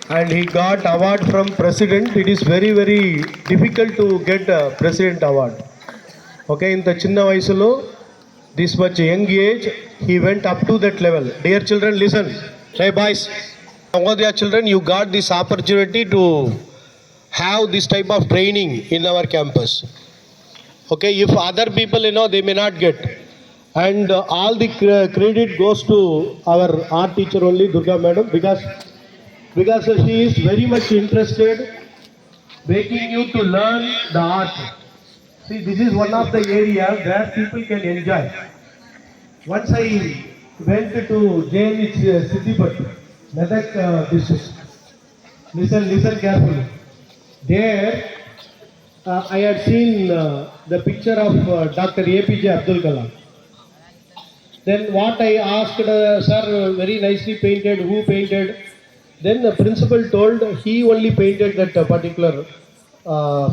and he got award from president. It is very difficult to get a president award. Okay, in the chinna vayasulo, this much young age, he went up to that level. Dear children, listen. Hey boys, Navodaya children, you got this opportunity to have this type of training in our campus. Okay, if other people, they may not get. And all the credit goes to our art teacher only, Durga madam, because she is very much interested making you to learn the art. See, this is one of the areas where people can enjoy. Once I went to JNH Siddhipat, Medak district. Listen carefully. There, I had seen the picture of Dr. APJ Abdul Kalam. Then what I asked, sir, very nicely painted, who painted? Then the principal told he only painted that particular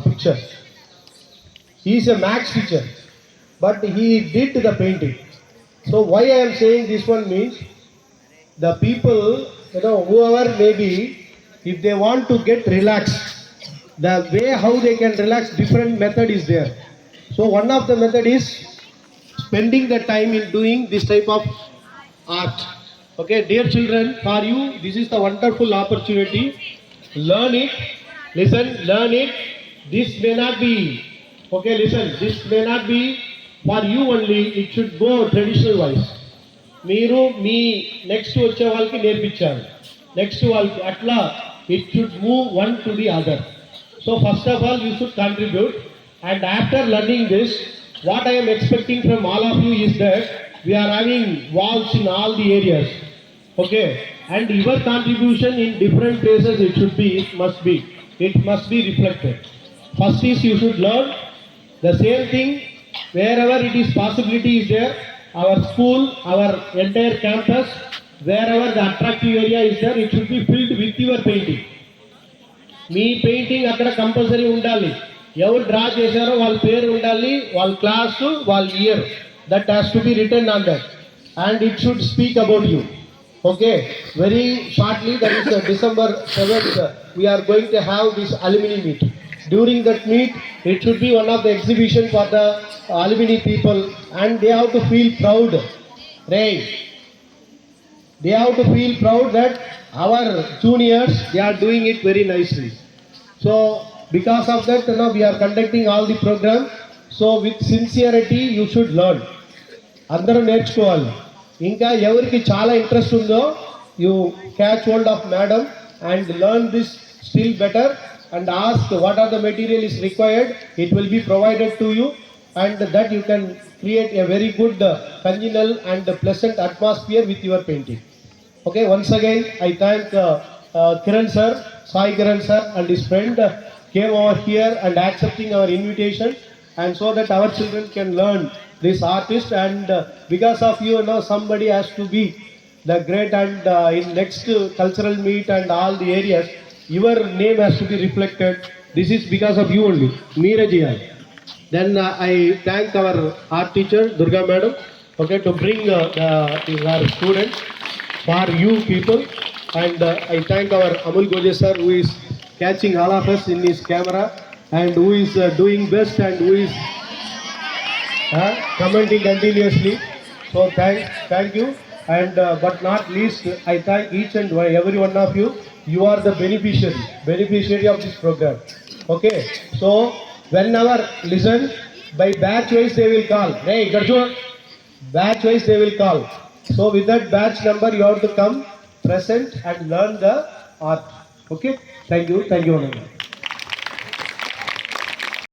picture. He is a maths teacher, but he did the painting. So why I am saying this one means, the people, whoever may be, if they want to get relaxed, the way how they can relax, different method is there. So one of the method is spending the time in doing this type of art. Okay, dear children, for you, this is the wonderful opportunity. Learn it. Listen, learn it. This may not be, okay, listen, this may not be for you only. It should go traditional wise. మీరు మీ next వచ్చే వాళ్ళకి నేర్పించాలి, next వాళ్ళకి, అట్లా it should move one to the other. So first of all you should contribute, and after learning this, what I am expecting from all of you is that we are having walls in all the areas. Okay, and your contribution in different places, it must be reflected. First is you should learn the same thing wherever it is possibility is there. Our school, our entire campus, wherever the attractive area is there, it should be filled with your painting. Me painting అక్కడ compulsory ఉండాలి. ఎవరు draw చేశారో వాళ్ళ పేరు ఉండాలి, వాళ్ళ class, వాళ్ళ year, that has to be return on that, and it should speak about you. Okay, very shortly, that is December 7th, we are going to have this alumni meet. During that meet, it should be one of the exhibition for the alumni people, and they have to feel proud. Right? They have to feel proud that our juniors, they are doing it very nicely. So because of that, we are conducting all the program. So with sincerity, you should learn. అందరూ నేర్చుకోవాలి. ఇంకా ఎవరికి చాలా interest ఉందో, you catch hold of madam and learn this still better, and ask what are the material is required. It will be provided to you, and that you can create a very good congenial and pleasant atmosphere with your painting. Okay, once again I thank Kiran sir, Sai Kiran sir and his friend came over here and accepting our invitation, and so that our children can learn this artist, and because of you, somebody has to be the great, and in next cultural meet and all the areas, your name has to be reflected. This is because of you only. Meera ji. Then I thank our art teacher Durga madam, okay, to bring our students for you people, and I thank our Amul Goje sir, who is catching all of us in his camera, and who is doing best, and who is commenting continuously. So thank you, and but not least, I thank each and every one of you. You are the beneficiary of this program. Okay, so whenever, listen, by batch wise they will call. Hey Garjun, batch wise they will call. So with that batch number, you have to come present and learn the art. Okay, thank you.